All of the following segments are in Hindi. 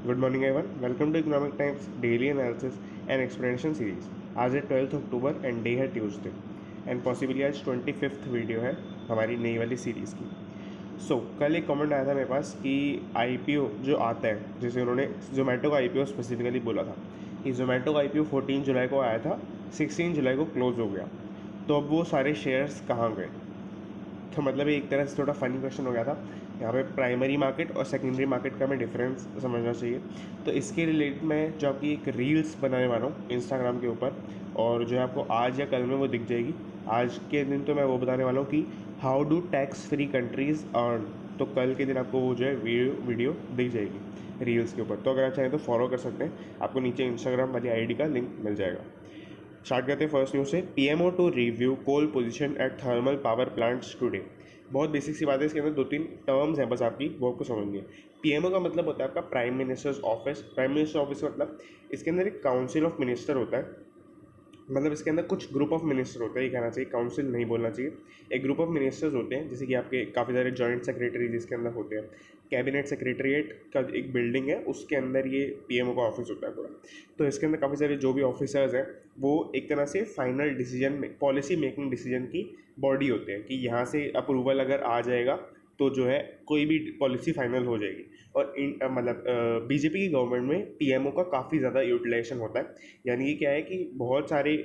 Good morning everyone, welcome to Economic Times daily analysis and explanation series. आज है 12 अक्टूबर एंड डे है ट्यूसडे एंड पॉसिबली आज 25th वीडियो है हमारी नई वाली सीरीज़ की। कल एक कमेंट आया था मेरे पास कि आईपीओ जो आता है, जैसे उन्होंने जोमेटो का आईपीओ स्पेसिफिकली बोला था कि जोमेटो का आईपीओ 14 जुलाई को आया था, 16 जुलाई को क्लोज हो गया, तो अब वो सारे शेयर्स कहाँ गए। तो मतलब ये एक तरह से थोड़ा फनी क्वेश्चन हो गया था। यहाँ पे प्राइमरी मार्केट और सेकेंडरी मार्केट का हमें डिफरेंस समझना चाहिए। तो इसके रिलेटेड मैं जो आपकी एक रील्स बनाने वाला हूँ इंस्टाग्राम के ऊपर, और जो है आपको आज या कल में वो दिख जाएगी। आज के दिन तो मैं वो बताने वाला हूँ कि how do tax free countries earn. तो कल के दिन आपको वो जो है वीडियो दिख जाएगी रील्स के ऊपर। तो अगर आप चाहें तो फॉलो कर सकते हैं, आपको नीचे इंस्टाग्राम वाली आईडी का लिंक मिल जाएगा। स्टार्ट करते हैं फर्स्ट न्यूज़ से। PMO to review coal position at thermal power plants today. बहुत बेसिक सी बात है, इसके अंदर दो तीन टर्म्स हैं बस, आपकी वो आपको समझनी है। पीएमओ का मतलब होता है आपका prime minister's office. Prime minister office मतलब इसके अंदर एक काउंसिल ऑफ मिनिस्टर होता है। मतलब इसके अंदर कुछ ग्रुप ऑफ मिनिस्टर होते हैं, ये कहना चाहिए, काउंसिल नहीं बोलना चाहिए। एक ग्रुप ऑफ मिनिस्टर्स होते हैं, जैसे कि आपके काफ़ी सारे जॉइंट सेक्रेटरी जिसके अंदर होते हैं। कैबिनेट सेक्रेटरीट का एक बिल्डिंग है, उसके अंदर ये पीएमओ का ऑफिस होता है पूरा। तो इसके अंदर काफ़ी सारे जो भी ऑफिसर्स हैं वो एक तरह से फाइनल डिसीजन में, पॉलिसी मेकिंग डिसीजन की बॉडी होते हैं, कि यहाँ से अप्रूवल अगर आ जाएगा तो जो है कोई भी पॉलिसी फाइनल हो जाएगी। और मतलब बीजेपी की गवर्नमेंट में पीएमओ का काफ़ी ज़्यादा यूटिलाइजेशन होता है। यानी कि क्या है कि बहुत सारे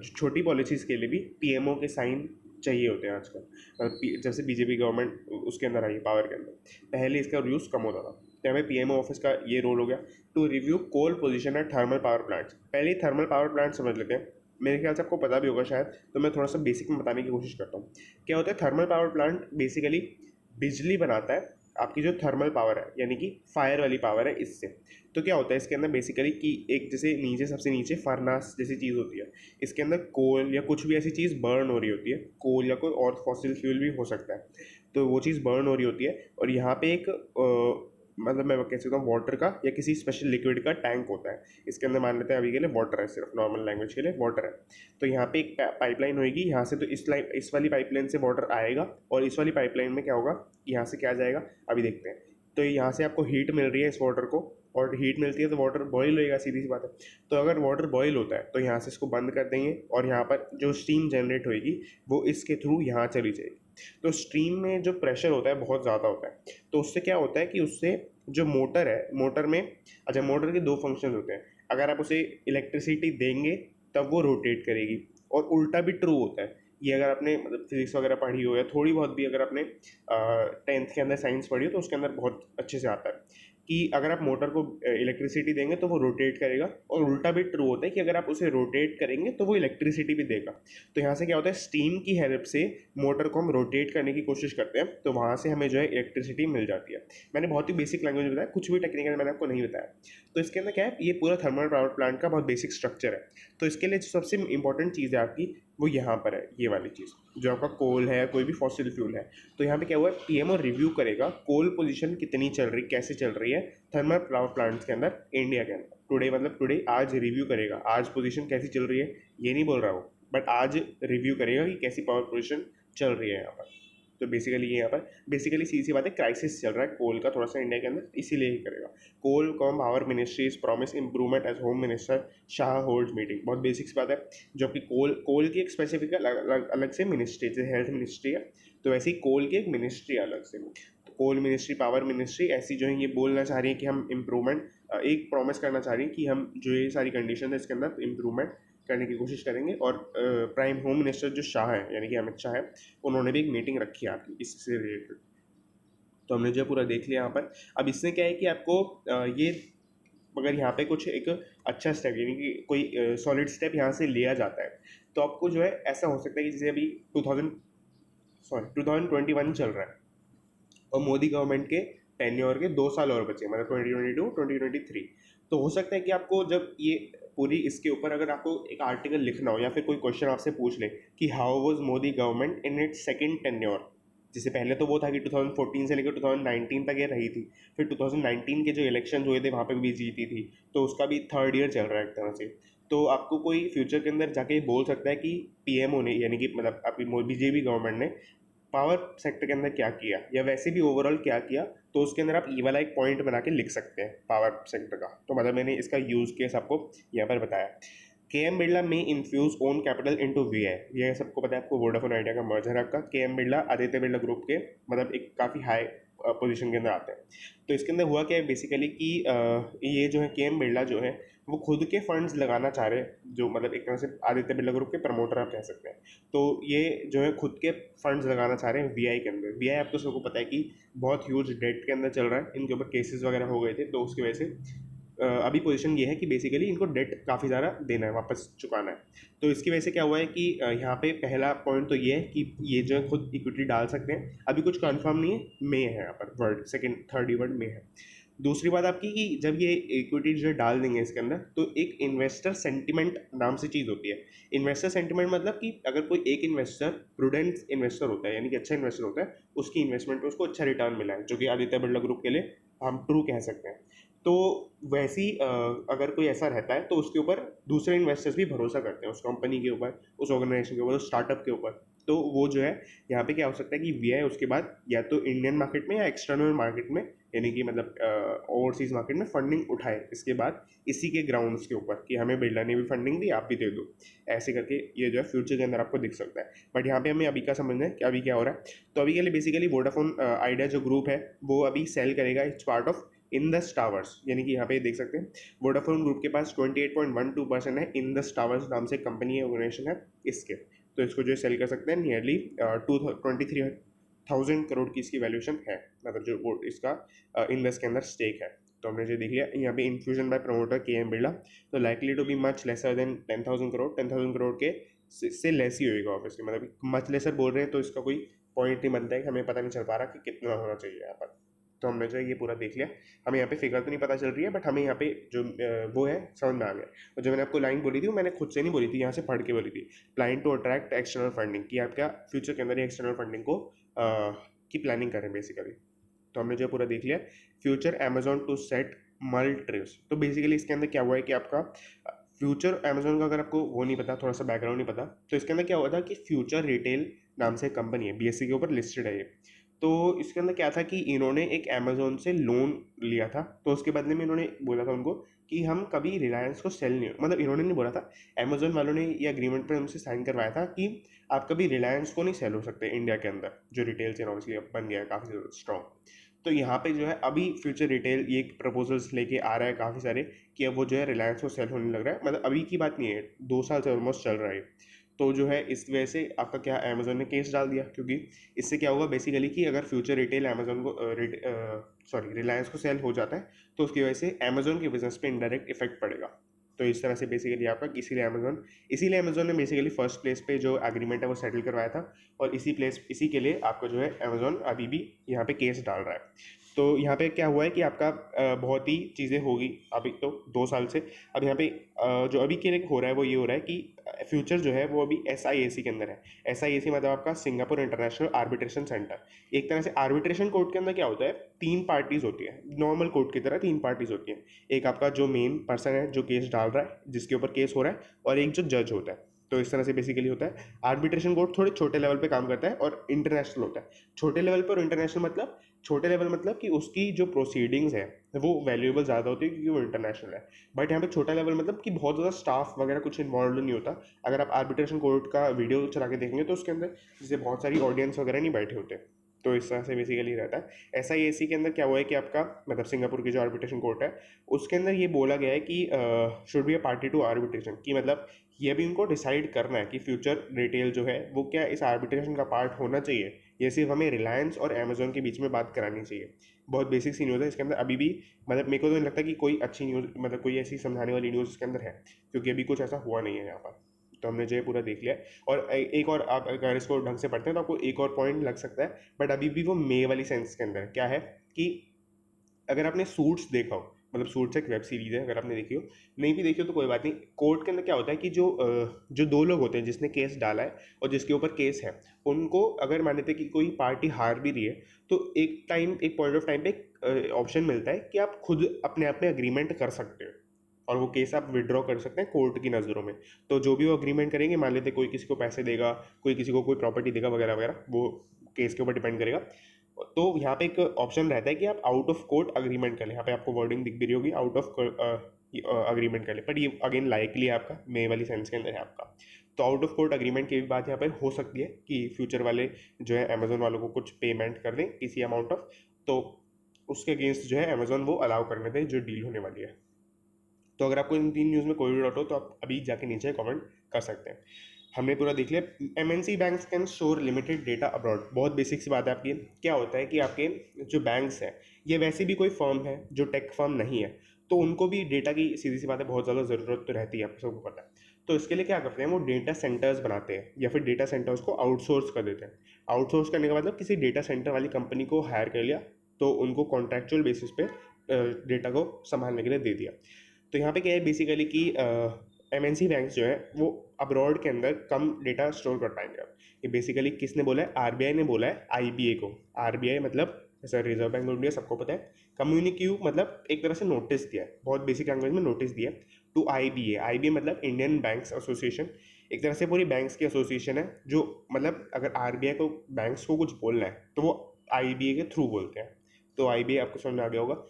छोटी पॉलिसीज़ के लिए भी पीएमओ के साइन चाहिए होते हैं आजकल। जैसे बीजेपी गवर्नमेंट उसके अंदर आई पावर के अंदर, पहले इसका यूज़ कम होता था। तो हमें पीएमओ ऑफिस का ये रोल हो गया to review coal position at thermal power plants. पहले थर्मल पावर प्लांट समझ लेते हैं, मेरे ख्याल से आपको पता भी होगा शायद, तो मैं थोड़ा सा बेसिक में बताने की कोशिश करता हूँ। क्या होता है थर्मल पावर प्लांट? बेसिकली बिजली बनाता है आपकी जो थर्मल पावर है, यानी कि फायर वाली पावर है, इससे। तो क्या होता है इसके अंदर बेसिकली कि एक जैसे नीचे, सबसे नीचे फर्नास जैसी चीज़ होती है, इसके अंदर कोल या कुछ भी ऐसी चीज़ बर्न हो रही होती है। कोल या कोई और फॉसिल फ्यूल भी हो सकता है, तो वो चीज़ बर्न हो रही होती है। और यहाँ पे एक मतलब मैं कह सकता हूँ वाटर का या किसी स्पेशल लिक्विड का टैंक होता है। इसके अंदर मान लेते हैं अभी के लिए वाटर है, सिर्फ नॉर्मल लैंग्वेज के लिए वाटर है। तो यहाँ पे एक पाइपलाइन होगी, यहाँ से तो इस वाली पाइपलाइन से वाटर आएगा, और इस वाली पाइपलाइन में क्या होगा, यहाँ से क्या जाएगा अभी देखते हैं। तो यहाँ से आपको हीट मिल रही है इस वाटर को, और हीट मिलती है तो वाटर बॉईल होएगा, सीधी सी बात है। तो अगर वाटर बॉईल होता है तो यहाँ से इसको बंद कर देंगे, और यहाँ पर जो स्टीम जनरेट होएगी वो इसके थ्रू यहाँ चली जाएगी। तो स्ट्रीम में जो प्रेशर होता है बहुत ज़्यादा होता है, तो उससे क्या होता है कि उससे जो मोटर है, मोटर में, अच्छा, मोटर के दो फंक्शन होते हैं। अगर आप उसे इलेक्ट्रिसिटी देंगे तब वो रोटेट करेगी, और उल्टा भी ट्रू होता है। ये अगर आपने मतलब फिजिक्स वगैरह पढ़ी हो या थोड़ी बहुत भी अगर आपने 10th के अंदर साइंस पढ़ी हो तो उसके अंदर बहुत अच्छे से आता है कि अगर आप मोटर को इलेक्ट्रिसिटी देंगे तो वो रोटेट करेगा, और उल्टा भी ट्रू होता है कि अगर आप उसे रोटेट करेंगे तो वो इलेक्ट्रिसिटी भी देगा। तो यहाँ से क्या होता है, स्टीम की हेल्प से मोटर को हम रोटेट करने की कोशिश करते हैं, तो वहाँ से हमें जो है इलेक्ट्रिसिटी मिल जाती है। मैंने बहुत ही बेसिक लैंग्वेज में बताया, कुछ भी टेक्निकल मैंने आपको नहीं बताया। तो इसके अंदर क्या है, ये पूरा थर्मल पावर प्लांट का बहुत बेसिक स्ट्रक्चर है। तो इसके लिए जो सबसे इंपॉर्टेंट चीज़ है आपकी, वो यहाँ पर है, ये वाली चीज़ जो आपका कोल है, कोई भी फॉसिल फ्यूल है। तो यहाँ पे क्या हुआ है, पीएमओ रिव्यू करेगा कोल पोजीशन कितनी चल रही, कैसे चल रही है थर्मल पावर प्लांट्स के अंदर इंडिया के अंदर। टुडे मतलब टुडे, आज रिव्यू करेगा, आज पोजीशन कैसी चल रही है ये नहीं बोल रहा हूँ, बट आज रिव्यू करेगा कि कैसी पावर पोजीशन चल रही है यहाँ पर। तो बेसिकली ये यहाँ पर बेसिकली सीधी सी बात है, क्राइसिस चल रहा है कोल का थोड़ा सा इंडिया के अंदर, इसीलिए ही करेगा। Coal com power ministries promise improvement as home minister Shah holds meeting. बहुत बेसिक सी बात है, जो कि कोल की एक स्पेसिफिक अलग से मिनिस्ट्री, जैसे हेल्थ मिनिस्ट्री है, तो वैसे ही कोल की एक मिनिस्ट्री अलग से। तो कोल मिनिस्ट्री, पावर मिनिस्ट्री ऐसी जो है ये बोलना चाह रही है कि हम इम्प्रूवमेंट, एक प्रॉमिस करना चाह रही है कि हम जो ये सारी कंडीशन है इसके अंदर इम्प्रूवमेंट करने की कोशिश करेंगे। और प्राइम होम मिनिस्टर जो शाह है, यानी कि अमित शाह है, उन्होंने भी एक मीटिंग रखी है आपकी इससे रिलेटेड। तो हमने जो पूरा देख लिया यहाँ पर। अब इससे क्या है कि आपको ये, अगर यहाँ पे कुछ एक अच्छा स्टेप, यानी कि कोई सॉलिड स्टेप यहाँ से लिया जाता है, तो आपको जो है ऐसा हो सकता है कि जैसे अभी 2021 चल रहा है, और मोदी गवर्नमेंट के टेन्योर के 2 साल और बचे, मतलब 2022 2023। तो हो सकता है कि आपको जब ये पूरी इसके ऊपर अगर आपको एक आर्टिकल लिखना हो, या फिर कोई क्वेश्चन आपसे पूछ ले कि how was Modi government in its second tenure. जैसे पहले तो वो था कि 2014 से लेकर 2019 तक ये रही थी, फिर 2019 के जो इलेक्शन हुए थे वहाँ पे भी जीती थी, तो उसका भी 3rd ईयर चल रहा है एक तरह से। तो आपको कोई फ्यूचर के अंदर जाके बोल सकता है कि पीएमओ ने, यानी कि मतलब आपकी बीजेपी गवर्नमेंट ने पावर सेक्टर के अंदर क्या किया या वैसे भी ओवरऑल क्या किया, तो उसके अंदर आप ई वाला एक पॉइंट बना के लिख सकते हैं पावर सेक्टर का। तो मतलब मैंने इसका यूज़ केस आपको यहाँ पर बताया। के एम बिरला में infuse own capital into VI, ये सबको पता है आपको, वोडाफोन आइडिया का मर्जर है आपका। के एम बिरला आदित्य बिरला ग्रुप के मतलब एक काफ़ी हाई पोजीशन के अंदर आते हैं। तो इसके अंदर हुआ क्या है बेसिकली कि ये जो है के एम बिरला जो है वो खुद के फंड्स लगाना चाह रहे हैं, जो मतलब एक तरह से आदित्य बिरला ग्रुप के प्रमोटर आप कह सकते हैं। तो ये जो है खुद के फंड्स लगाना चाह रहे हैं वीआई के अंदर। वीआई आपको सबको पता है कि बहुत ह्यूज डेट के अंदर चल रहा है, इनके ऊपर केसेस वगैरह हो गए थे, तो उसकी वजह से अभी पोजीशन ये है कि बेसिकली इनको डेट काफ़ी ज़्यादा देना है, वापस चुकाना है। तो इसकी वजह से क्या हुआ है कि यहाँ पे पहला पॉइंट तो ये है कि ये जो है खुद इक्विटी डाल सकते हैं, अभी कुछ कंफर्म नहीं है, मे है यहाँ पर वर्ड, सेकंड थर्ड वर्ड में है। दूसरी बात आपकी कि जब ये इक्विटी जो डाल देंगे इसके अंदर, तो एक इन्वेस्टर सेंटिमेंट नाम से चीज़ होती है। इन्वेस्टर सेंटिमेंट मतलब कि अगर कोई एक इन्वेस्टर प्रूडेंट इन्वेस्टर होता है, यानी कि अच्छा इन्वेस्टर होता है, उसकी इन्वेस्टमेंट पे उसको अच्छा रिटर्न मिला है, जो कि आदित्य बिरला ग्रुप के लिए हम ट्रू कह सकते हैं। तो वैसी अगर कोई ऐसा रहता है तो उसके ऊपर दूसरे इन्वेस्टर्स भी भरोसा करते हैं, उस कंपनी के ऊपर, उस ऑर्गेनाइजेशन के ऊपर, उस स्टार्टअप के ऊपर। तो वो जो है यहाँ पे क्या हो सकता है कि वीआई उसके बाद या तो इंडियन मार्केट में या एक्सटर्नल मार्केट में, यानी कि मतलब ओवरसीज मार्केट में फंडिंग उठाए इसके बाद, इसी के ग्राउंड्स के ऊपर कि हमें बिरला ने भी फंडिंग दी, आप भी दे दो, ऐसे करके ये जो है फ्यूचर के अंदर आपको दिख सकता है। बट यहाँ पे हमें अभी का समझना है कि अभी क्या हो रहा है। तो अभी के लिए बेसिकली वोडाफोन आइडिया जो ग्रुप है वो अभी सेल करेगा, it's part of Indus towers, यानी कि यहाँ पे देख सकते हैं वोडाफोन ग्रुप के पास 28.12% है। इंडस टावर्स नाम से कंपनी है, ऑर्गेनाइजेशन है इसके। तो इसको जो सेल कर सकते हैं, नियरली 23,000 करोड़ की इसकी वैल्यूएशन है, मतलब जो वो इसका इंडस के अंदर स्टेक है। तो हमने जो देख लिया यहाँ पे infusion by promoter K M Birla, तो likely to be much lesser than 10,000 crore. 10,000 crore के से लेस ही होएगा ऑब्वियसली, मतलब मच लेसर बोल रहे हैं तो इसका कोई पॉइंट नहीं बनता है कि हमें पता नहीं चल पा रहा कि कितना होना चाहिए यहाँ पर। तो हमने जो है ये पूरा देख लिया, हमें यहाँ पे फिगर तो नहीं पता चल रही है, बट हमें यहाँ पे जो वो है समझ में आ गया। और जो मैंने आपको लाइन बोली थी वो मैंने खुद से नहीं बोली थी, यहाँ से पढ़ के बोली थी, plan to attract external funding, कि आप क्या फ्यूचर के अंदर ही एक्सटर्नल फंडिंग को की प्लानिंग करें बेसिकली। तो हमने जो पूरा देख लिया। फ्यूचर अमेजोन टू सेट मल ट्रिप्स, तो बेसिकली इसके अंदर क्या हुआ है कि आपका फ्यूचर अमेजोन का अगर आपको वो नहीं पता, थोड़ा सा बैकग्राउंड नहीं पता, तो इसके अंदर क्या हुआ था कि फ्यूचर रिटेल नाम से कंपनी है, बीएससी के ऊपर लिस्टेड है ये। तो इसके अंदर क्या था कि इन्होंने एक अमेजोन से लोन लिया था, तो उसके बदले में इन्होंने बोला था उनको कि हम कभी रिलायंस को सेल नहीं, मतलब इन्होंने नहीं बोला था, अमेजोन वालों ने ये एग्रीमेंट पर उनसे साइन करवाया था कि आप कभी रिलायंस को नहीं सेल हो सकते इंडिया के अंदर, जो रिटेल चेन ऑब्वियसली अब बन गया है काफ़ी स्ट्रॉन्ग। तो यहाँ पे जो है अभी फ्यूचर रिटेल ये प्रपोजल्स लेके आ रहा है काफ़ी सारे, कि अब वो जो है रिलायंस को सेल होने लग रहा है, मतलब अभी की बात नहीं है, 2 साल से ऑलमोस्ट चल रहा है। तो जो है इस वजह से आपका क्या अमेजोन ने केस डाल दिया, क्योंकि इससे क्या होगा बेसिकली कि अगर फ्यूचर रिटेल अमेजोन को सॉरी रिलायंस को सेल हो जाता है, तो उसकी वजह से अमेजोन के बिजनेस पे इनडायरेक्ट इफेक्ट पड़ेगा। तो इस तरह से बेसिकली आपका इसीलिए अमेजोन ने बेसिकली फर्स्ट प्लेस पे जो एग्रीमेंट है वो सेटल करवाया था, और इसी के लिए आपका जो है अमेजोन अभी भी यहाँ पे केस डाल रहा है। तो यहाँ पे क्या हुआ है कि आपका बहुत ही चीज़ें होगी अभी तो 2 साल से। अब यहाँ पे जो अभी के लिए हो रहा है वो ये हो रहा है कि फ्यूचर जो है वो अभी SIAC के अंदर है। SIAC मतलब आपका सिंगापुर इंटरनेशनल आर्बिट्रेशन सेंटर। एक तरह से आर्बिट्रेशन कोर्ट के अंदर क्या होता है, 3 पार्टीज होती है, नॉर्मल कोर्ट की तरह 3 पार्टीज होती हैं। एक आपका जो मेन पर्सन है जो केस डाल रहा है, जिसके ऊपर केस हो रहा है, और एक जो जज होता है। तो इस तरह से बेसिकली होता है। आर्बिट्रेशन कोर्ट थोड़े छोटे लेवल पे काम करता है और इंटरनेशनल होता है। छोटे लेवल पर इंटरनेशनल मतलब, छोटे लेवल मतलब कि उसकी जो प्रोसीडिंग्स है वो वैल्यूएबल ज़्यादा होती है क्योंकि वो इंटरनेशनल है। बट यहाँ पे छोटा लेवल मतलब कि बहुत ज़्यादा स्टाफ वगैरह कुछ इन्वॉल्व नहीं होता। अगर आप आर्बिट्रेशन कोर्ट का वीडियो चला के देखेंगे तो उसके अंदर जैसे बहुत सारी ऑडियंस वगैरह नहीं बैठे होते। तो इस तरह से बेसिकली रहता है। SIAC के अंदर क्या हुआ है कि आपका मतलब सिंगापुर की जो आर्बिट्रेशन कोर्ट है उसके अंदर ये बोला गया है कि should be a party to arbitration, की मतलब ये भी उनको डिसाइड करना है कि फ्यूचर रिटेल जो है वो क्या इस आर्बिट्रेशन का पार्ट होना चाहिए, ये सिर्फ हमें रिलायंस और अमेजोन के बीच में बात करानी चाहिए। बहुत बेसिक सी न्यूज़ है इसके अंदर अभी भी, मतलब मेरे को तो नहीं लगता कि कोई अच्छी न्यूज़, मतलब कोई ऐसी समझाने वाली न्यूज़ इसके अंदर है, क्योंकि अभी कुछ ऐसा हुआ नहीं है यहाँ पर। तो हमने जो है पूरा देख लिया है। और एक और आप अगर इसको ढंग से पढ़ते हैं तो आपको एक और पॉइंट लग सकता है, बट अभी भी वो मे वाली सेंस के अंदर क्या है कि अगर आपने सूट्स देखा हो, मतलब सूट्स एक वेब सीरीज़ है, अगर आपने देखी हो, नहीं भी देखी हो तो कोई बात नहीं। कोर्ट के अंदर क्या होता है कि जो 2 लोग होते हैं जिसने केस डाला है और जिसके ऊपर केस है, उनको अगर मान लेते कि कोई पार्टी हार भी रही है तो एक पॉइंट ऑफ टाइम पे ऑप्शन मिलता है कि आप खुद अपने आप में अग्रीमेंट कर सकते हो और वो केस आप विड्रॉ कर सकते हैं कोर्ट की नज़रों में। तो जो भी वो अग्रीमेंट करेंगे, मान लेते कोई किसी को पैसे देगा, कोई किसी को कोई प्रॉपर्टी देगा वगैरह वगैरह, वो केस के ऊपर डिपेंड करेगा। तो यहाँ पे एक ऑप्शन रहता है कि आप आउट ऑफ कोर्ट अग्रीमेंट कर लें। यहाँ पे आपको वर्डिंग दिख भी रही होगी, आउट ऑफ अग्रीमेंट कर ले, पर ये अगेन लाइकली आपका मे वाली सेंस के अंदर है आपका। तो आउट ऑफ कोर्ट अग्रीमेंट की भी बात यहाँ पर हो सकती है कि फ्यूचर वाले जो है अमेजोन वालों को कुछ पेमेंट कर दें किसी अमाउंट ऑफ, तो उसके अगेंस्ट जो है अमेजोन वो अलाउ करने दें जो डील होने वाली है। तो अगर आपको इन 3 न्यूज़ में कोई भी डाउट हो तो आप अभी जाके नीचे कमेंट कर सकते हैं। हमने पूरा देख लिया। MNC banks can store limited data abroad. बहुत बेसिक सी बात है आपकी। क्या होता है कि आपके जो बैंक्स हैं ये वैसे भी कोई फर्म है जो टेक फर्म नहीं है, तो उनको भी डेटा की सीधी सी बात है बहुत ज़्यादा ज़रूरत तो रहती है, आप सबको पता है। तो इसके लिए क्या करते हैं, वो डेटा सेंटर्स बनाते हैं या फिर डेटा सेंटर्स को आउटसोर्स कर देते हैं। आउटसोर्स करने का मतलब किसी डेटा सेंटर वाली कंपनी को हायर कर लिया, तो उनको कॉन्ट्रैक्चुअल बेसिस पे डेटा को संभालने के लिए दे दिया। तो यहाँ पे क्या है बेसिकली कि एमएनसी बैंक्स जो है वो अब्रॉड के अंदर कम डेटा स्टोर कर पाएंगे। अब ये बेसिकली किसने बोला है, आरबीआई ने बोला है आईबीए को। आरबीआई मतलब जैसा रिजर्व बैंक ऑफ इंडिया सबको पता है। कम्युनिक्यू मतलब एक तरह से नोटिस दिया है, बहुत बेसिक लैंग्वेज में नोटिस दिया है टू आईबीए। आईबीए मतलब इंडियन बैंक्स एसोसिएशन, एक तरह से पूरी बैंक्स की एसोसिएशन है जो मतलब अगर आरबीआई को बैंक्स को कुछ बोलना है तो वो आईबीए के थ्रू बोलते हैं। तो आईबीए आपको समझ में आ गया होगा।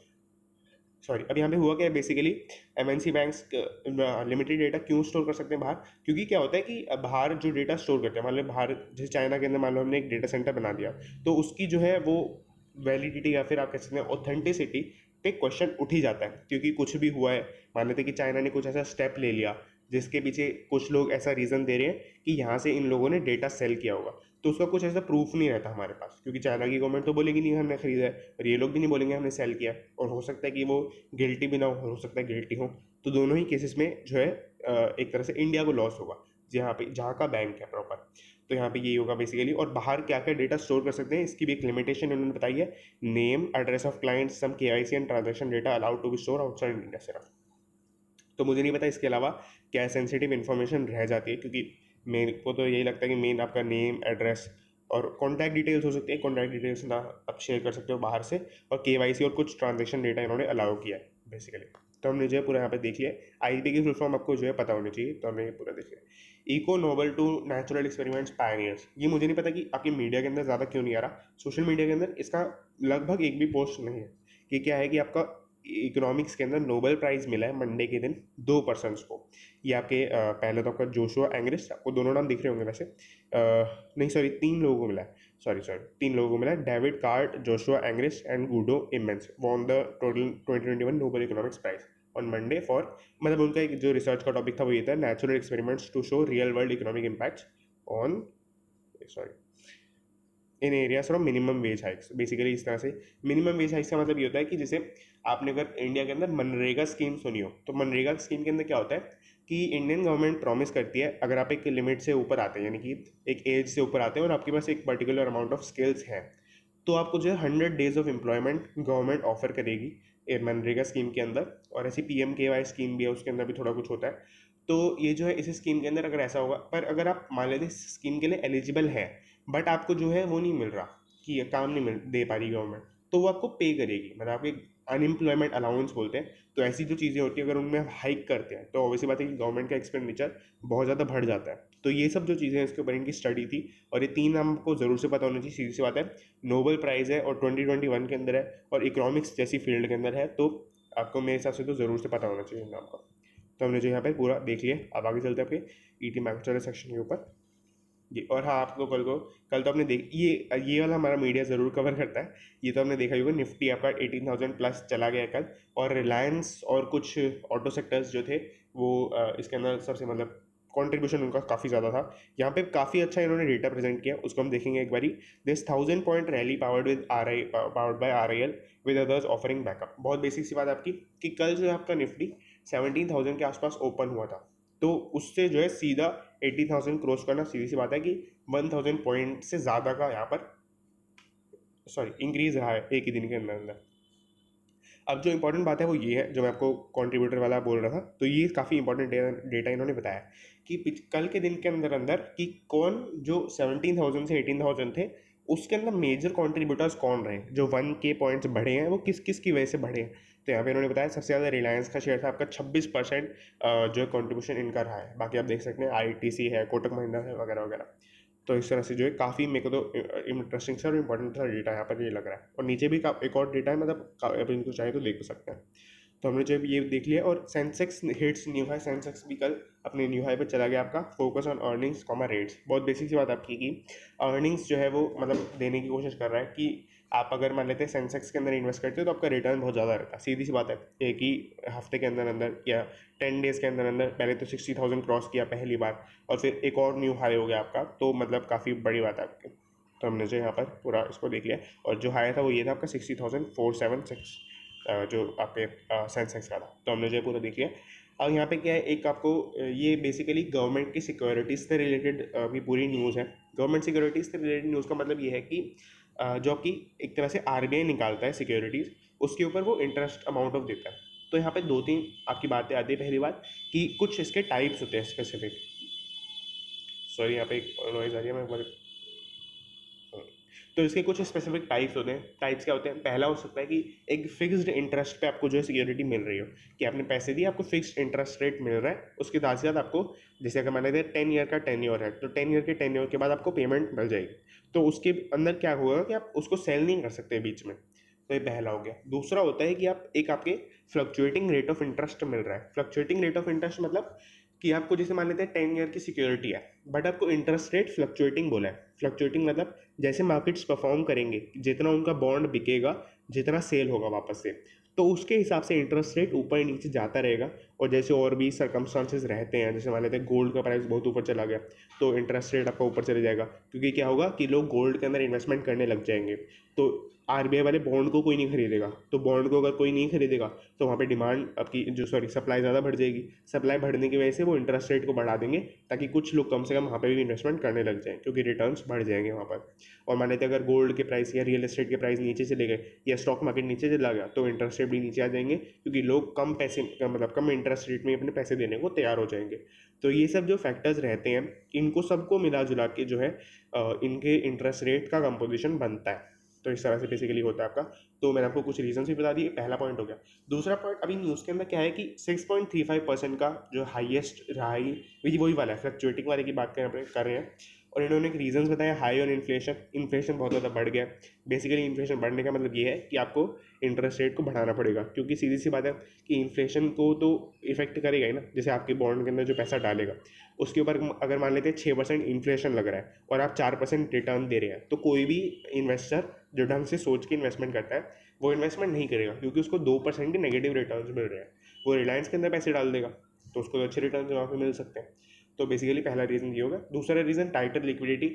सॉरी, अब यहाँ पे हुआ क्या है basically, MNC banks limited data क्यों स्टोर कर सकते हैं बाहर, क्योंकि क्या होता है कि बाहर जो डेटा स्टोर करते हैं, मान लो बाहर जैसे चाइना के अंदर मान लो हमने एक डेटा सेंटर बना दिया, तो उसकी जो है वो वैलिडिटी या फिर आप कह सकते हैं ऑथेंटिसिटी पे क्वेश्चन उठ ही जाता है। क्योंकि कुछ भी हुआ है, मान लेते हैं कि चाइना ने कुछ ऐसा स्टेप ले लिया जिसके पीछे कुछ लोग ऐसा रीज़न दे रहे हैं कि यहाँ से इन लोगों ने डेटा सेल किया होगा, तो उसका कुछ ऐसा प्रूफ नहीं रहता हमारे पास, क्योंकि चाइना की गवर्नमेंट तो बोलेगी नहीं हमने खरीदा है, और ये लोग भी नहीं बोलेंगे हमने सेल किया। और हो सकता है कि वो गिल्टी भी ना हो सकता है गिल्टी हो। तो दोनों ही केसेस में जो है एक तरह से इंडिया को लॉस होगा, जहाँ पे जहाँ का बैंक है प्रॉपर। तो यहाँ पे यही होगा बेसिकली। और बाहर क्या क्या डेटा स्टोर कर सकते हैं इसकी भी एक लिमिटेशन उन्होंने बताई है। Name, address of client, some KYC and transaction data allowed to be store outside India सिर्फ। तो मुझे नहीं पता इसके अलावा क्या सेंसिटिव इन्फॉर्मेशन रह जाती है, क्योंकि मेरे को तो यही लगता है कि मेन आपका नेम, एड्रेस और कॉन्टैक्ट डिटेल्स हो सकती है। कॉन्टैक्ट डिटेल्स ना आप शेयर कर सकते हो बाहर से, और केवाईसी और कुछ ट्रांजेक्शन डेटा इन्होंने अलाउ किया है बेसिकली। तो हमने जो है पूरा यहाँ पे देख लिया। आईबी की फुल फॉर्म आपको जो है पता होनी चाहिए, तो हमने ये पूरा देख लिया। Eco Nobel to natural experiments pioneers, ये मुझे नहीं पता कि आपकी मीडिया के अंदर ज़्यादा क्यों नहीं आ रहा, सोशल मीडिया के अंदर इसका लगभग एक भी पोस्ट नहीं है। कि क्या है कि आपका इकोनॉमिक्स के अंदर नोबेल प्राइज़ मिला है मंडे के दिन 2 पर्सनस को। ये आपके पहले तो आपका जोशुआ एंग्रिस्ट, आपको दोनों नाम दिख रहे होंगे वैसे, नहीं सॉरी 3 लोगों को मिला है, सॉरी 3 लोगों को मिला है। David Card, Joshua Angrist and Guido Imbens won the total 2021 Nobel economics prize on Monday for, मतलब उनका एक जो रिसर्च का टॉपिक था वो ये था, natural experiments to show real world economic impacts on sorry in areas from minimum wage hikes. Basically इस तरह से मिनिमम वेज हाइक्स का मतलब ये होता है कि जैसे आपने अगर इंडिया के अंदर मनरेगा स्कीम सुनी हो, तो मनरेगा स्कीम के अंदर क्या होता है कि इंडियन गवर्नमेंट प्रॉमिस करती है अगर आप एक लिमिट से ऊपर आते हैं, यानी कि एक एज से ऊपर आते हैं और आपके पास एक पर्टिकुलर अमाउंट ऑफ स्किल्स हैं, तो आपको जो है 100 days of employment government offer करेगी मनरेगा स्कीम के अंदर। और ऐसी PMKY स्कीम भी है, उसके अंदर भी थोड़ा कुछ होता है। तो ये जो है इस स्कीम के अंदर अगर ऐसा होगा, पर अगर आप मान लेते स्कीम के लिए एलिजिबल है बट आपको जो है वो नहीं मिल रहा, कि ये काम नहीं मिल दे पा रही गवर्नमेंट, तो वो आपको पे करेगी, मतलब आपके अनएम्प्लॉयमेंट अलाउंस बोलते हैं। तो ऐसी जो चीज़ें होती हैं अगर उनमें हाइक करते हैं तो ऑब्वियसली बात है कि गवर्नमेंट का एक्सपेंडिचर बहुत ज़्यादा बढ़ जाता है। तो ये सब जो चीज़ें हैं इसके ऊपर इनकी स्टडी थी, और ये 3 आपको ज़रूर से पता होनी चाहिए। सीधी सी बात है, नोबेल प्राइज़ है और 2021 के अंदर है और इकोनॉमिक्स जैसी फील्ड के अंदर है, तो आपको मेरे हिसाब से तो ज़रूर से पता होना चाहिए इन नाम का। तो हमने जो यहाँ पे पूरा देख लिया। अब आगे चलते हैं आपके ईटी मैक्चर सेक्शन के ऊपर। जी, और हाँ आपको कल तो आपने देख ये वाला हमारा मीडिया ज़रूर कवर करता है। ये तो हमने देखा ही होगा, निफ्टी आपका 18,000 प्लस चला गया कल, और रिलायंस और कुछ ऑटो सेक्टर्स जो थे वो इसके अंदर सबसे मतलब कंट्रीब्यूशन उनका काफ़ी ज़्यादा था। यहाँ पे काफ़ी अच्छा इन्होंने डेटा प्रेजेंट किया, उसको हम देखेंगे एक बारी। This 1000 point rally powered by RIL with others offering backup. बहुत बेसिक सी बात है आपकी कि कल जो है आपका निफ्टी 17,000 के आसपास ओपन हुआ था, तो उससे जो है सीधा 80,000 क्रॉस करना सीधी सी बात है कि 1000 पॉइंट से ज़्यादा का यहाँ पर इंक्रीज रहा है एक ही दिन के अंदर अंदर। अब जो इंपॉर्टेंट बात है वो ये है, जो मैं आपको कंट्रीब्यूटर वाला बोल रहा था, तो ये काफ़ी इंपॉर्टेंट डेटा इन्होंने बताया कि कल के दिन के अंदर अंदर कि कौन जो 17,000 से 18,000 थे उसके अंदर मेजर कंट्रीब्यूटर्स कौन रहे, जो 1K पॉइंट्स बढ़े हैं वो किस किस की वजह से बढ़े हैं। तो यहाँ पे इन्होंने बताया सबसे ज़्यादा रिलायंस का शेयर था आपका 26% जो है कॉन्ट्रीब्यूशन इनका रहा है। बाकी आप देख सकते हैं ITC है, कोटक महिंद्रा है, वगैरह वगैरह। तो इस तरह से जो है काफ़ी मेरे को तो इंटरेस्टिंग सा और इम्पोर्टेंट सा डेटा यहाँ पर ये लग रहा है। और नीचे भी एक और डेटा है, मतलब अभी इनको चाहे तो देख सकते हैं। तो हमने जो ये देख लिया, और Sensex hits new high, Sensex भी कल अपने न्यू हाई पे चला गया आपका। Focus on earnings comma rates, बहुत बेसिक सी बात आपकी की अर्निंग्स जो है वो मतलब देने की कोशिश कर रहा है कि आप अगर मान लेते हैं सेंसेक्स के अंदर इन्वेस्ट करते हो तो आपका रिटर्न बहुत ज़्यादा रहता है। सीधी सी बात है, एक ही हफ्ते के अंदर अंदर या 10 डेज़ के अंदर अंदर पहले तो 60,000 क्रॉस किया पहली बार, और फिर एक और न्यू हाई हो गया आपका, तो मतलब काफ़ी बड़ी बात है आपकी। तो हमने जो यहाँ पर पूरा इसको देख लिया, और जो हाई था वो ये था आपका 60,476 जो आपके सेंसेक्स का था। तो हमने जो है पूरा देख लिया। अब यहाँ पे क्या है, एक आपको ये बेसिकली गवर्नमेंट की सिक्योरिटीज़ से रिलेटेड भी पूरी न्यूज़ है। गवर्नमेंट सिक्योरिटीज़ से रिलेटेड न्यूज़ का मतलब ये है कि जो आपकी एक तरह से आरबीआई निकालता है सिक्योरिटीज़, उसके ऊपर वो इंटरेस्ट अमाउंट ऑफ देता है। तो यहाँ पे दो तीन आपकी बातें आती है। पहली बात कि कुछ इसके टाइप्स होते हैं स्पेसिफिक। सॉरी, यहाँ पे एक नॉइज़ आ रही है, मैं एक बार। तो इसके कुछ स्पेसिफिक टाइप्स होते हैं। टाइप्स क्या होते हैं? पहला हो सकता है कि एक फिक्स्ड इंटरेस्ट पे आपको जो है सिक्योरिटी मिल रही हो, कि आपने पैसे दिए, आपको फिक्स्ड इंटरेस्ट रेट मिल रहा है, उसके साथ साथ आपको, जैसे अगर मान लेते हैं 10 ईयर का टेन्योर है, तो 10 ईयर के टेन्योर के बाद आपको पेमेंट मिल जाएगी। तो उसके अंदर क्या होगा कि आप उसको सेल नहीं कर सकते बीच में। तो ये पहला हो गया। दूसरा होता है कि आप एक आपके फ्लक्चुएटिंग रेट ऑफ इंटरेस्ट मिल रहा है। फ्लक्चुएटिंग रेट ऑफ इंटरेस्ट मतलब कि आपको जैसे मान लेते हैं 10 ईयर की सिक्योरिटी है, बट आपको इंटरेस्ट रेट फ्लक्चुएटिंग बोला है। फ्लक्चुएटिंग मतलब जैसे मार्केट्स परफॉर्म करेंगे, जितना उनका बॉन्ड बिकेगा, जितना सेल होगा वापस से, तो उसके हिसाब से इंटरेस्ट रेट ऊपर नीचे जाता रहेगा। और जैसे और भी सर्कमस्टांसेस रहते हैं, जैसे मान लेते हैं गोल्ड का प्राइस बहुत ऊपर चला गया, तो इंटरेस्ट रेट आपका ऊपर चले जाएगा, क्योंकि क्या होगा कि लोग गोल्ड के अंदर इन्वेस्टमेंट करने लग जाएंगे। तो आरबीआई वाले बॉन्ड को कोई नहीं खरीदेगा, तो बॉन्ड को अगर कोई नहीं खरीदेगा तो वहाँ पे डिमांड आपकी जो सप्लाई ज़्यादा बढ़ जाएगी। सप्लाई बढ़ने की वजह से वो इंटरेस्ट रेट को बढ़ा देंगे, ताकि कुछ लोग कम से कम वहाँ पे भी इन्वेस्टमेंट करने लग जाएं, क्योंकि रिटर्न्स बढ़ जाएंगे वहाँ पर। और मान लेते हैं अगर गोल्ड के प्राइस या रियल एस्टेट के प्राइस नीचे चले गए, या स्टॉक मार्केट नीचे चला गया, तो इंटरेस्ट रेट भी नीचे आ जाएंगे, क्योंकि लोग कम पैसे मतलब कम इंटरेस्ट रेट में अपने पैसे देने को तैयार हो जाएंगे। तो ये सब जो फैक्टर्स रहते हैं, इनको सबको मिला जुला के जो है इनके इंटरेस्ट रेट का कंपोजिशन बनता है। तो इस तरह से बेसिकली होता है आपका। तो मैंने आपको कुछ रीजन भी बता दिए, पहला पॉइंट हो गया। दूसरा पॉइंट अभी न्यूज़ के अंदर क्या है कि 6.35% का जो हाईएस्ट रहा है, वही वाला है, फ्लक्चुएटिंग वाले की बात कर रहे हैं। और इन्होंने एक रीजंस बताया, हाई ऑन इन्फ्लेशन। इन्फ्लेशन बहुत ज़्यादा बढ़ गया। बेसिकली इन्फ्लेशन बढ़ने का मतलब ये है कि आपको इंटरेस्ट रेट को बढ़ाना पड़ेगा, क्योंकि सीधी सी बात है कि इन्फ्लेशन को तो इफेक्ट करेगा ही ना। जैसे आपके बॉन्ड के अंदर जो पैसा डालेगा, उसके ऊपर अगर मान लेते हैं 6% इन्फ्लेशन लग रहा है और आप 4% रिटर्न दे रहे हैं, तो कोई भी इन्वेस्टर जो ढंग से सोच के इन्वेस्टमेंट करता है, वो इन्वेस्टमेंट नहीं करेगा, क्योंकि उसको 2% के नेगेटिव रिटर्न मिल रहे हैं। वो रिलायंस के अंदर पैसे डाल देगा, तो उसको तो अच्छे रिटर्न वहाँ पे मिल सकते हैं। तो बेसिकली पहला रीज़न ये होगा। दूसरा रीज़न टाइटर लिक्विडिटी।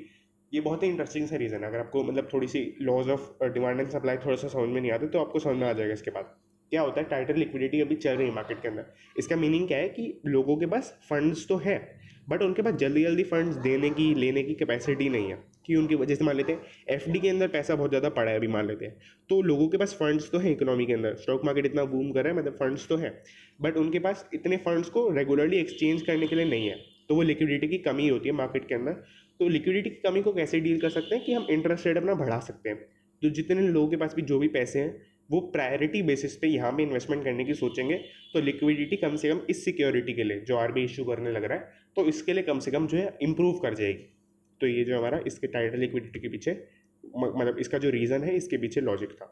ये बहुत ही इंटरेस्टिंग सा रीज़न है। अगर आपको मतलब थोड़ी सी laws of demand and supply थोड़ा सा समझ में नहीं आते, तो आपको समझ में आ जाएगा इसके बाद। क्या होता है, टाइटर लिक्विडिटी अभी चल रही है मार्केट के अंदर। इसका मीनिंग क्या है कि लोगों के पास फंड्स तो है, बट उनके पास जल्दी जल्दी फंड्स देने की लेने की कैपेसिटी नहीं है। कि उनकी वजह से मान लेते हैं एफडी के अंदर पैसा बहुत ज़्यादा पड़ा है अभी, मान लेते हैं, तो लोगों के पास फंड्स तो है इकोनॉमी के अंदर, स्टॉक मार्केट इतना बूम कर रहा है, मतलब फंड्स तो है, बट उनके पास इतने फंड्स को रेगुलरली एक्सचेंज करने के लिए नहीं है। तो वो लिक्विडिटी की कमी होती है मार्केट के अंदर। तो लिक्विडिटी की कमी को कैसे डील कर सकते हैं कि हम इंटरेस्ट रेट अपना बढ़ा सकते हैं। तो जितने लोगों के पास भी जो भी पैसे हैं, वो प्रायोरिटी बेसिस पे यहाँ पे इन्वेस्टमेंट करने की सोचेंगे। तो लिक्विडिटी कम से कम इस सिक्योरिटी के लिए जो आरबीआई इशू करने लग रहा है, तो इसके लिए कम से कम जो है इम्प्रूव कर जाएगी। तो ये जो हमारा इसके टाइटर लिक्विडिटी के पीछे मतलब इसका जो रीज़न है, इसके पीछे लॉजिक था।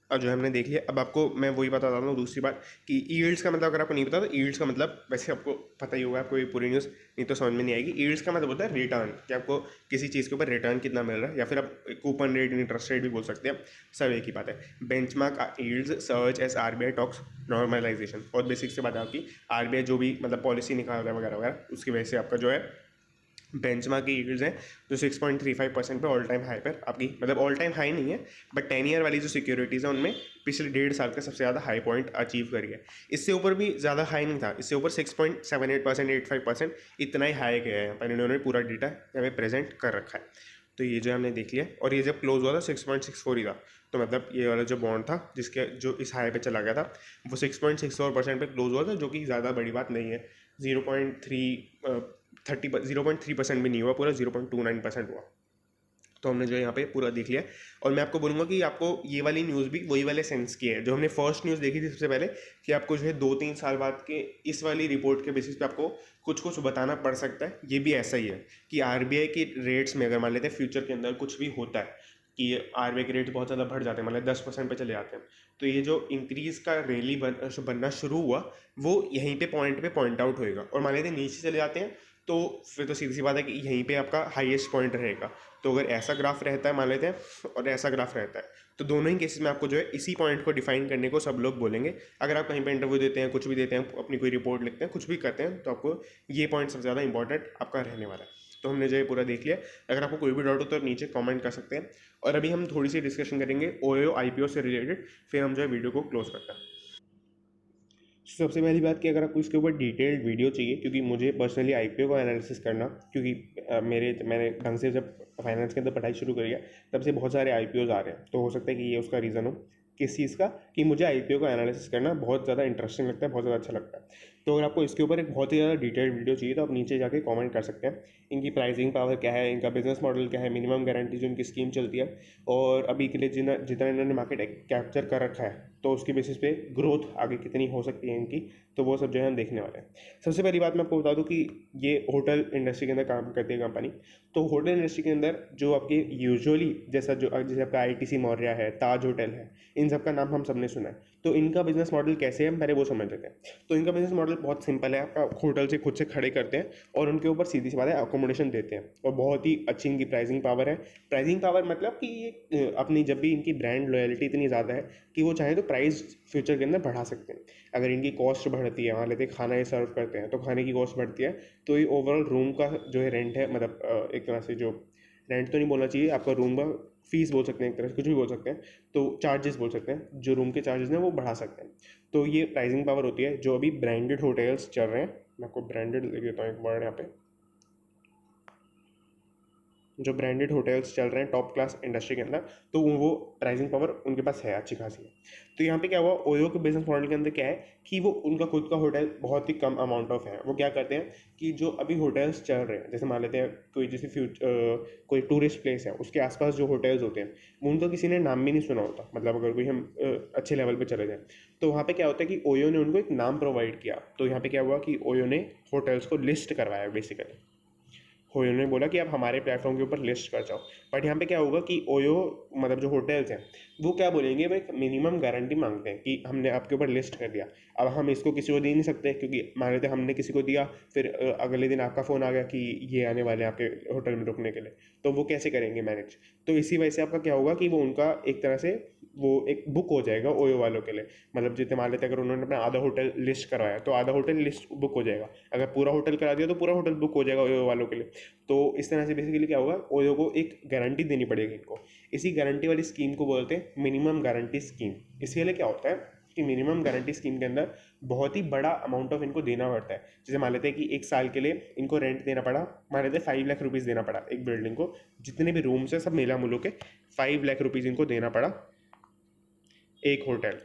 अब जो हमने देख लिया, अब आपको मैं वही बताता हूँ दूसरी बात कि ईल्ड्स का मतलब, अगर आपको नहीं पता तो ईल्ड्स का मतलब वैसे आपको पता ही होगा, आपको ये पूरी न्यूज़ नहीं तो समझ में नहीं आएगी। ईल्ड्स का मतलब होता है रिटर्न, कि आपको किसी चीज़ के ऊपर रिटर्न कितना मिल रहा है, या फिर आप कूपन रेट, इंटरेस्ट रेट भी बोल सकते हैं। सब एक ही बात है। Benchmark yields search as RBI talks normalisation. बहुत बेसिक से बात है आपकी। आरबीआई जो भी मतलब पॉलिसी निकाल रहा है वगैरह वगैरह, उसकी वजह से आपका जो है बेंचमार्क की यील्ड्स हैं जो 6.35% पे ऑल टाइम हाई पर आपकी, मतलब ऑल टाइम हाई नहीं है, बट 10 ईयर वाली जो सिक्योरिटीज़ हैं उनमें पिछले 1.5 साल का सबसे ज़्यादा हाई पॉइंट अचीव करी है। इससे ऊपर भी ज़्यादा हाई नहीं था, इससे ऊपर 6.78%, 85% इतना ही हाई गया है। पर इन्होंने पूरा डेटा हमें प्रेजेंट कर रखा है। तो ये जो हमने देख लिया, और ये जब क्लोज हुआ था 6.64 ही था। तो मतलब ये वाला जो बॉन्ड था जिसके जो इस हाई पे चला गया था, वो 6.64% पे क्लोज हुआ था, जो कि ज़्यादा बड़ी बात नहीं है। 0.3% भी नहीं हुआ, पूरा 0.29% हुआ। तो हमने जो यहाँ पे पूरा देख लिया। और मैं आपको बोलूँगा कि आपको ये वाली न्यूज़ भी वही वाले सेंस की है जो हमने फर्स्ट न्यूज़ देखी थी सबसे पहले, कि आपको जो है 2-3 साल बाद के इस वाली रिपोर्ट के बेसिस पे आपको कुछ कुछ बताना पड़ सकता है। ये भी ऐसा ही है कि आरबीआई की रेट्स में अगर मान लेते हैं फ्यूचर के अंदर कुछ भी होता है कि आरबीआई के रेट बहुत ज़्यादा बढ़ जाते हैं, मतलब 10% पे चले जाते हैं, तो ये जो इंक्रीज़ का रैली बनना शुरू हुआ वो यहीं पे पॉइंट आउट होएगा। और मान लेते हैं नीचे चले जाते हैं तो फिर तो सीधी सी बात है कि यहीं पे आपका हाईएस्ट पॉइंट रहेगा। तो अगर ऐसा ग्राफ रहता है मान लेते हैं और ऐसा ग्राफ रहता है, तो दोनों ही केसेस में आपको जो है इसी पॉइंट को डिफाइन करने को सब लोग बोलेंगे। अगर आप कहीं पे इंटरव्यू देते हैं, कुछ भी देते हैं, अपनी कोई रिपोर्ट लिखते हैं, कुछ भी करते हैं, तो आपको ये पॉइंट सबसे ज़्यादा इंपॉर्टेंट आपका रहने वाला है। तो हमने जो है पूरा देख लिया। अगर आपको कोई भी डाउट हो तो नीचे कमेंट कर सकते हैं। और अभी हम थोड़ी सी डिस्कशन करेंगे ओयो आईपीओ से रिलेटेड, फिर हम जो है वीडियो को क्लोज करते हैं। सबसे पहली बात कि अगर आपको इसके ऊपर डिटेल्ड वीडियो चाहिए, क्योंकि मुझे पर्सनली आईपीओ का एनालिसिस करना, क्योंकि मैंने ढंग से जब फाइनेंस के अंदर पढ़ाई शुरू करी है तब से बहुत सारे आईपीओज आ रहे हैं, तो हो सकता है कि ये उसका रीज़न हो। किस चीज़ का? कि मुझे आईपीओ का एनालिसिस करना बहुत ज़्यादा इंटरेस्टिंग लगता है, बहुत ज़्यादा अच्छा लगता है। तो अगर आपको इसके ऊपर एक बहुत ही ज़्यादा डिटेल्ड वीडियो चाहिए तो आप नीचे जाके कमेंट कर सकते हैं। इनकी प्राइसिंग पावर क्या है, इनका बिजनेस मॉडल क्या है, मिनिमम गारंटी जो इनकी स्कीम चलती है, और अभी के लिए जितना इन्होंने मार्केट कैप्चर कर रखा है, तो उसके बेसिस पे ग्रोथ आगे कितनी हो सकती है इनकी, तो वो सब जो है हम देखने वाले हैं। सबसे पहली बात मैं आपको बता दूं कि ये होटल इंडस्ट्री के अंदर काम करती है कंपनी। तो होटल इंडस्ट्री के अंदर जो आपके यूजुअली जैसे आपका आईटीसी मौर्या है, ताज होटल है, इन सब का नाम हम सबने सुना है। तो इनका बिजनेस मॉडल कैसे है हम पहले वो समझ लेते हैं। तो इनका बिजनेस मॉडल बहुत सिंपल है। आपका होटल से खुद से खड़े करते हैं और उनके ऊपर सीधी सी बात है अकोमोडेशन देते हैं, और बहुत ही अच्छी इनकी प्राइसिंग पावर है। प्राइसिंग पावर मतलब कि ये अपनी जब भी इनकी ब्रांड लॉयल्टी इतनी ज़्यादा है कि वो चाहे तो प्राइस फ्यूचर के अंदर बढ़ा सकते हैं। अगर इनकी कॉस्ट बढ़ती है, मान लेते हैं खाना ये सर्व करते हैं तो खाने की कॉस्ट बढ़ती है, तो ये ओवरऑल रूम का जो है रेंट है, मतलब एक तरह से जो रेंट तो नहीं बोलना चाहिए, आपका रूम का फीस बोल सकते हैं, एक तरह से कुछ भी बोल सकते हैं, तो चार्जेस बोल सकते हैं, जो रूम के चार्जेस हैं वो बढ़ा सकते हैं। तो ये प्राइसिंग पावर होती है। जो अभी ब्रांडेड होटल्स चल रहे हैं, मैं आपको ब्रांडेड लिख देता हूँ एक वर्ड यहाँ पे, जो ब्रांडेड होटल्स चल रहे हैं टॉप क्लास इंडस्ट्री के अंदर, तो वो प्राइसिंग पावर उनके पास है, अच्छी खासी है। तो यहाँ पे क्या हुआ, ओयो के बिजनेस मॉडल के अंदर क्या है कि वो उनका खुद का होटल बहुत ही कम अमाउंट ऑफ है। वो क्या करते हैं कि जो अभी होटल्स चल रहे हैं, जैसे मान लेते हैं कोई जैसे कोई टूरिस्ट प्लेस है, उसके आसपास जो होटल्स होते हैं वो उनका किसी ने नाम भी नहीं सुना होता, मतलब अगर कोई हम अच्छे लेवल पर चले जाएँ, तो वहाँ पर क्या होता है कि ओयो ने उनको एक नाम प्रोवाइड किया। तो यहाँ पर क्या हुआ कि ओयो ने होटल्स को लिस्ट करवाया बेसिकली। ओयो ने बोला कि आप हमारे प्लेटफॉर्म के ऊपर लिस्ट कर जाओ। बट यहाँ पे क्या होगा कि ओयो, मतलब जो होटल्स हैं, वो क्या बोलेंगे, वो एक मिनिमम गारंटी मांगते हैं कि हमने आपके ऊपर लिस्ट कर दिया, अब हम इसको किसी को दे नहीं सकते, क्योंकि मान लेते हमने किसी को दिया, फिर अगले दिन आपका फ़ोन आ गया कि ये आने वाले हैं आपके होटल में रुकने के लिए, तो वो कैसे करेंगे मैनेज। तो इसी वजह से आपका क्या होगा कि वो उनका एक तरह से वो एक बुक हो जाएगा ओयो वालों के लिए। मतलब जितने मान लेते हैं अगर उन्होंने अपना आधा होटल लिस्ट करवाया तो आधा होटल लिस्ट बुक हो जाएगा, अगर पूरा होटल करा दिया तो पूरा होटल बुक हो जाएगा ओयो वालों के लिए। तो इस तरह से बेसिकली क्या होगा, ओयो को एक गारंटी देनी पड़ेगी इनको। इसी गारंटी वाली स्कीम को बोलते हैं मिनिमम गारंटी स्कीम। इसके लिए क्या होता है कि मिनिमम गारंटी स्कीम के अंदर बहुत ही बड़ा अमाउंट ऑफ इनको देना पड़ता है। जैसे मान लेते हैं कि एक साल के लिए इनको रेंट देना पड़ा, मान लेते हैं 5 लाख रुपीज़ देना पड़ा एक बिल्डिंग को, जितने भी रूम्स है सब मिला मुलो के 5 लाख रुपीज़ इनको देना पड़ा एक होटल।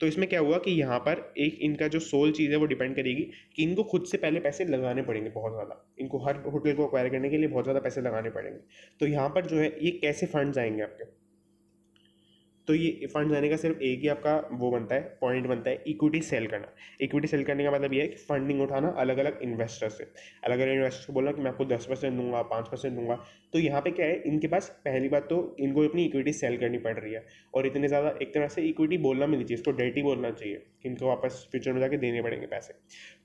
तो इसमें क्या हुआ कि यहाँ पर एक इनका जो सोल चीज़ है वो डिपेंड करेगी कि इनको खुद से पहले पैसे लगाने पड़ेंगे बहुत ज़्यादा, इनको हर होटल को एक्वायर करने के लिए बहुत ज़्यादा पैसे लगाने पड़ेंगे। तो यहाँ पर जो है ये कैसे फंड्स आएंगे आपके, तो ये फंड आने का सिर्फ एक ही आपका वो बनता है, पॉइंट बनता है, इक्विटी सेल करना। इक्विटी सेल करने का मतलब ये है कि फंडिंग उठाना अलग अलग इन्वेस्टर से। अलग अलग इन्वेस्टर को बोलना कि मैं आपको 10% दूंगा, 5% दूंगा। तो यहाँ पे क्या है, इनके पास पहली बात तो इनको अपनी इक्विटी सेल करनी पड़ रही है, और इतने ज़्यादा एक तरह से इक्विटी बोलना भी नहीं चाहिए, इसको डेट ही बोलना चाहिए कि इनको वापस फ्यूचर में जाके देने पड़ेंगे पैसे।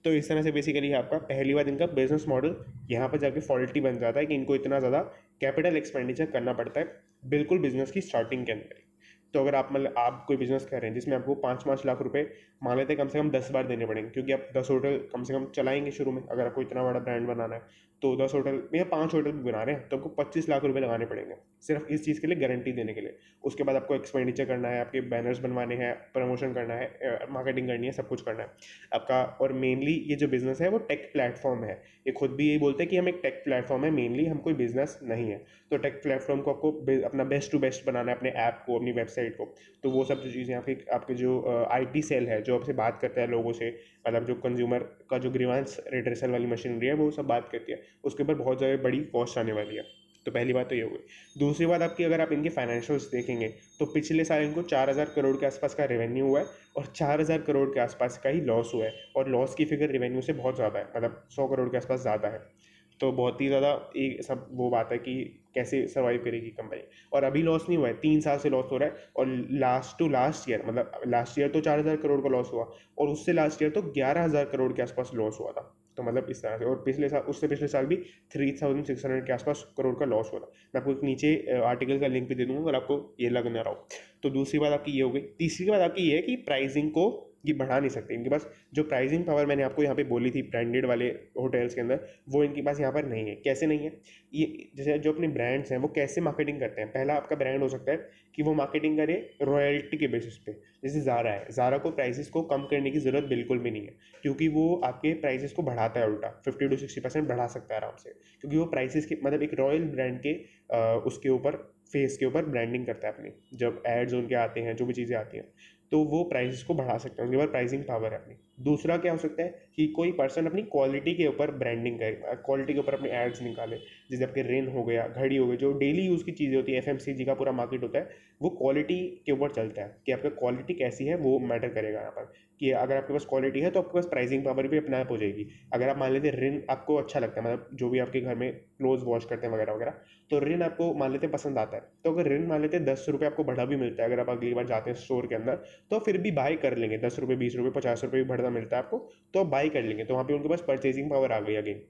तो इस तरह से बेसिकली आपका पहली बात इनका बिजनेस मॉडल यहाँ पर जाके फॉल्टी बन जाता है कि इनको इतना ज़्यादा कैपिटल एक्सपेंडिचर करना पड़ता है बिल्कुल बिजनेस की स्टार्टिंग के अंदर। तो अगर आप मतलब आप कोई बिजनेस कर रहे हैं जिसमें आपको 5-5 लाख रुपए मान लेते हैं कम से कम 10 बार देने पड़ेंगे, क्योंकि आप 10 होटल कम से कम चलाएंगे शुरू में। अगर आपको इतना बड़ा ब्रांड बनाना है तो 10 होटल या 5 होटल भी बना रहे हैं तो आपको 25 लाख रुपए लगाने पड़ेंगे सिर्फ इस चीज़ के लिए, गारंटी देने के लिए। उसके बाद आपको एक्सपेंडिचर करना है, आपके बैनर्स बनवाने हैं, प्रमोशन करना है, मार्केटिंग करनी है, सब कुछ करना है आपका। और मेनली ये जो बिज़नेस है वो टेक प्लेटफॉर्म है। ये खुद भी यही बोलते हैं कि हम एक टेक प्लेटफॉर्म है, मेनली हम कोई बिजनेस नहीं है। तो टेक प्लेटफॉर्म को आपको अपना बेस्ट टू बेस्ट बनाना है, अपने ऐप को, अपनी वेबसाइट को। तो वो सब जो चीज़ें आपके जो आईटी सेल है जो आपसे बात करता है लोगों से, मतलब जो कंज्यूमर का जो ग्रीवांस रिड्रेसल वाली मशीनरी है वो सब बात करती है, उसके ऊपर बहुत ज़्यादा बड़ी कॉस्ट आने वाली है। तो पहली बात तो ये हो गई। दूसरी बात आपकी, अगर आप इनके फाइनेंशियल्स देखेंगे तो पिछले साल इनको 4,000 करोड़ के आसपास का रेवेन्यू हुआ है और 4,000 करोड़ के आसपास का ही लॉस हुआ है, और लॉस की फिगर रेवेन्यू से बहुत ज़्यादा है, मतलब 100 करोड़ के आसपास ज़्यादा है। तो बहुत ही ज़्यादा एक सब वो बात है कि कैसे सर्वाइव करेगी कंपनी। और अभी लॉस नहीं हुआ है, 3 साल से लॉस हो रहा है, और लास्ट टू लास्ट ईयर, मतलब लास्ट ईयर तो 4,000 करोड़ का लॉस हुआ, और उससे लास्ट ईयर तो 11,000 करोड़ के आसपास लॉस हुआ था। तो मतलब इस तरह से, और पिछले साल, उससे पिछले साल भी 3,600 के आसपास करोड़ का लॉस हुआ था। मैं आपको एक नीचे आर्टिकल का लिंक भी दे दूंगा अगर आपको ये लग ना रहा हो। तो दूसरी बात आपकी ये हो गई। तीसरी बात आपकी ये है कि प्राइसिंग को ये बढ़ा नहीं सकते, इनके पास जो प्राइसिंग पावर मैंने आपको यहाँ पे बोली थी ब्रांडेड वाले होटल्स के अंदर, वो इनके पास यहाँ पर नहीं है। कैसे नहीं है? ये जैसे जो अपने ब्रांड्स हैं वो कैसे मार्केटिंग करते हैं। पहला आपका ब्रांड हो सकता है कि वो मार्केटिंग करे रॉयल्टी के बेसिस पे। जैसे ज़ारा है, ज़ारा को प्राइसेस को कम करने की ज़रूरत बिल्कुल भी नहीं है, क्योंकि वो आपके प्राइसेस को बढ़ाता है, उल्टा 50 to 60% बढ़ा सकता है आराम से, क्योंकि वो प्राइसेस के मतलब एक रॉयल ब्रांड के उसके ऊपर, फेस के ऊपर ब्रांडिंग करता है अपनी। जब एड्स उनके आते हैं, जो भी चीज़ें आती हैं, तो वो प्राइसेस को बढ़ा सकते हैं, उनके पास प्राइसिंग पावर है अपनी। दूसरा क्या हो सकता है कि कोई पर्सन अपनी क्वालिटी के ऊपर ब्रांडिंग करे, क्वालिटी के ऊपर अपने एड्स निकाले। जैसे आपके रिन हो गया, घड़ी हो गई, जो डेली यूज़ की चीज़ें होती है, एफएमसीजी का पूरा मार्केट होता है, वो क्वालिटी के ऊपर चलता है कि आपका क्वालिटी कैसी है, वो मैटर करेगा यहाँ पर। कि अगर आपके पास क्वालिटी है तो आपके पास प्राइसिंग पावर भी अपने आप हो जाएगी। अगर आप मान लेते हैं रिन आपको अच्छा लगता है, मतलब जो भी आपके घर में क्लोज वॉश करते हैं वगैरह वगैरह, तो रिन आपको मान लेते पसंद आता है, तो अगर रिन मान लेते 10 रुपये आपको बढ़ा भी मिलता है, अगर आप अगली बार जाते हैं स्टोर के अंदर, तो फिर भी बाय कर लेंगे। 10 रुपये, 20 रुपये, 50 रुपये भी बढ़ता मिलता है आपको, तो आप बाय कर लेंगे। तो वहाँ पे उनके पास परचेजिंग पावर आ गई अगेन।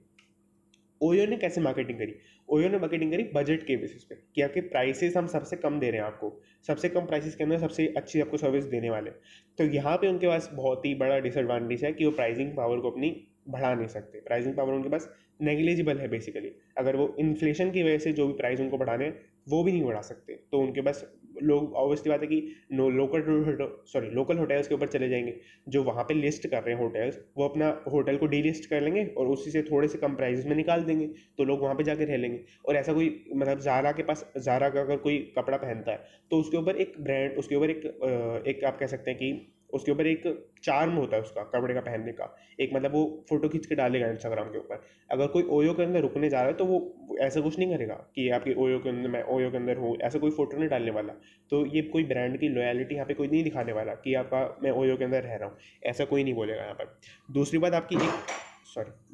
ओयो ने कैसे मार्केटिंग करी? ओयो ने मार्केटिंग करी बजट के बेसिस पे, कि आपके प्राइसेस हम सबसे कम दे रहे हैं आपको, सबसे कम प्राइसेस के अंदर सबसे अच्छी आपको सर्विस देने वाले। तो यहाँ पे उनके पास बहुत ही बड़ा डिसएडवांटेज है कि वो प्राइसिंग पावर को अपनी बढ़ा नहीं सकते। प्राइसिंग पावर उनके पास नेग्लिजिबल है बेसिकली। अगर वो इन्फ्लेशन की वजह से जो भी प्राइस उनको बढ़ाने हैं, वो भी नहीं बढ़ा सकते, तो उनके पास लोग, ऑब्वियसली बात है कि लोकल होटल्स के ऊपर चले जाएंगे। जो वहाँ पे लिस्ट कर रहे हैं होटल्स, वो अपना होटल को डीलिस्ट कर लेंगे और उसी से थोड़े से कम प्राइसेस में निकाल देंगे, तो लोग वहाँ पे जाके रह लेंगे। और ऐसा कोई, मतलब ज़ारा के पास, ज़ारा का अगर कोई कपड़ा पहनता है तो उसके ऊपर एक ब्रांड, उसके ऊपर एक आप कह सकते हैं कि उसके ऊपर एक चार्म होता है उसका कपड़े का पहनने का, एक मतलब वो फोटो खींच के डालेगा इंस्टाग्राम के ऊपर। अगर कोई ओयो के अंदर रुकने जा रहा है तो वो ऐसा कुछ नहीं करेगा कि आपके ओयो के अंदर, मैं ओयो के अंदर हूँ, ऐसा कोई फोटो नहीं डालने वाला। तो ये कोई ब्रांड की लॉयल्टी यहाँ पे कोई नहीं दिखाने वाला कि आपका मैं ओयो के अंदर रह रहा हूँ, ऐसा कोई नहीं बोलेगा यहाँ पर। दूसरी बात आपकी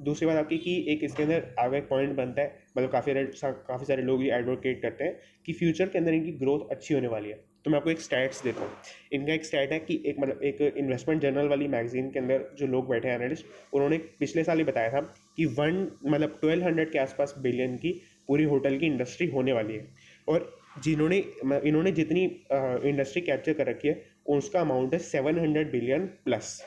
दूसरी बात आपकी कि एक इसके अंदर आगे एक पॉइंट बनता है, मतलब काफ़ी सारे लोग ये एडवोकेट करते हैं कि फ्यूचर के अंदर इनकी ग्रोथ अच्छी होने वाली है। तो मैं आपको एक स्टैट्स देता हूँ। इनका एक स्टैट है कि एक इन्वेस्टमेंट जर्नल वाली मैगजीन के अंदर जो लोग बैठे हैं एनालिस्ट, उन्होंने पिछले साल ही बताया था कि 1200 के आसपास बिलियन की पूरी होटल की इंडस्ट्री होने वाली है। और इन्होंने जितनी इंडस्ट्री कैप्चर कर रखी है, उसका अमाउंट है 700 बिलियन प्लस,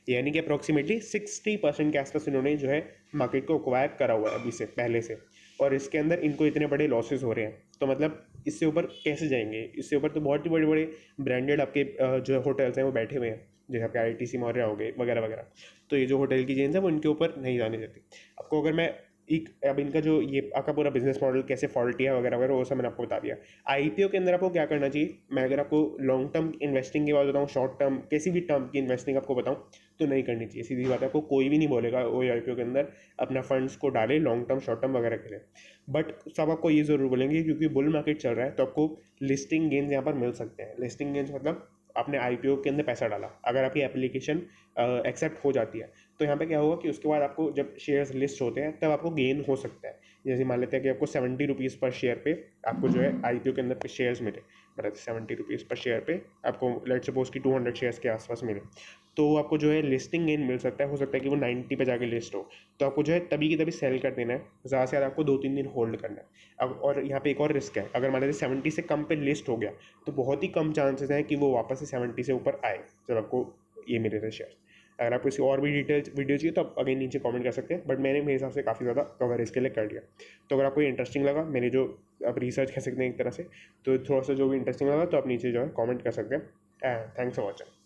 यानी कि अप्रॉक्सीमेटली 60% के आसपास इन्होंने जो है मार्केट को एक्वायर करा हुआ है अभी से, पहले से। और इसके अंदर इनको इतने बड़े लॉसेस हो रहे हैं, तो मतलब इससे ऊपर कैसे जाएंगे? इससे ऊपर तो बहुत ही बड़े बड़े ब्रांडेड आपके जो होटल्स हैं वो बैठे हुए हैं, जैसे आपके ITC मौर्या हो गए वगैरह वगैरह। तो ये जो होटल की चेन्स है वो इनके ऊपर नहीं जाने देती। आपको अगर मैं एक, अब इनका जो ये आपका पूरा बिजनेस मॉडल कैसे फॉल्टी है वगैरह वगैरह, वो सब मैंने आपको बता दिया। IPO के अंदर आपको क्या करना चाहिए, मैं अगर आपको लॉन्ग टर्म इन्वेस्टिंग की बात बताऊँ, शॉर्ट टर्म किसी भी टर्म की इन्वेस्टिंग आपको बताऊँ, तो नहीं करनी चाहिए। सीधी बात है, आपको कोई भी नहीं बोलेगा वो IPO के अंदर अपना फंड्स को डाले लॉन्ग टर्म, शॉर्ट टर्म वगैरह के लिए। बट सब आपको ये ज़रूर बोलेंगे क्योंकि बुल मार्केट चल रहा है, तो आपको लिस्टिंग गेन्स यहाँ पर मिल सकते हैं। लिस्टिंग गेन्स मतलब आपने IPO के अंदर पैसा डाला, अगर आपकी एप्लीकेशन एक्सेप्ट हो जाती है, तो यहाँ पे क्या होगा कि उसके बाद आपको जब शेयर्स लिस्ट होते हैं तब आपको गेन हो सकता है। जैसे मान लेते हैं कि आपको 70 रुपीज़ पर शेयर पे आपको जो है IPO के अंदर पे शेयर्स मिले, मतलब 70 रुपीज़ पर शेयर पे आपको लेट्स सपोज कि 200 शेयर्स के आसपास मिले, तो आपको जो है लिस्टिंग गेन मिल सकता है। हो सकता है कि वो 90 पे जाके लिस्ट हो, तो आपको जो है तभी की तभी सेल कर देना है। ज़्यादा से ज़्यादा आपको 2-3 दिन होल्ड करना है। अब और यहाँ पे एक और रिस्क है, अगर मान लीजिए 70 से कम पे लिस्ट हो गया, तो बहुत ही कम चांसेस हैं कि वो वापस से 70 से ऊपर आए जब आपको ये मिले थे शेयर। अगर आपको किसी और भी डिटेल्स वीडियो चाहिए तो आप अगेन नीचे कमेंट कर सकते हैं, बट मैंने मेरे हिसाब से काफ़ी ज़्यादा कवर इसके लिए कर लिया। तो अगर आपको इंटरेस्टिंग लगा, मेरे जो आप रिसर्च कह सकते हैं एक तरह से, तो थोड़ा सा जो भी इंटरेस्टिंग लगा तो आप नीचे जो है कमेंट कर सकते हैं। Thanks for watching.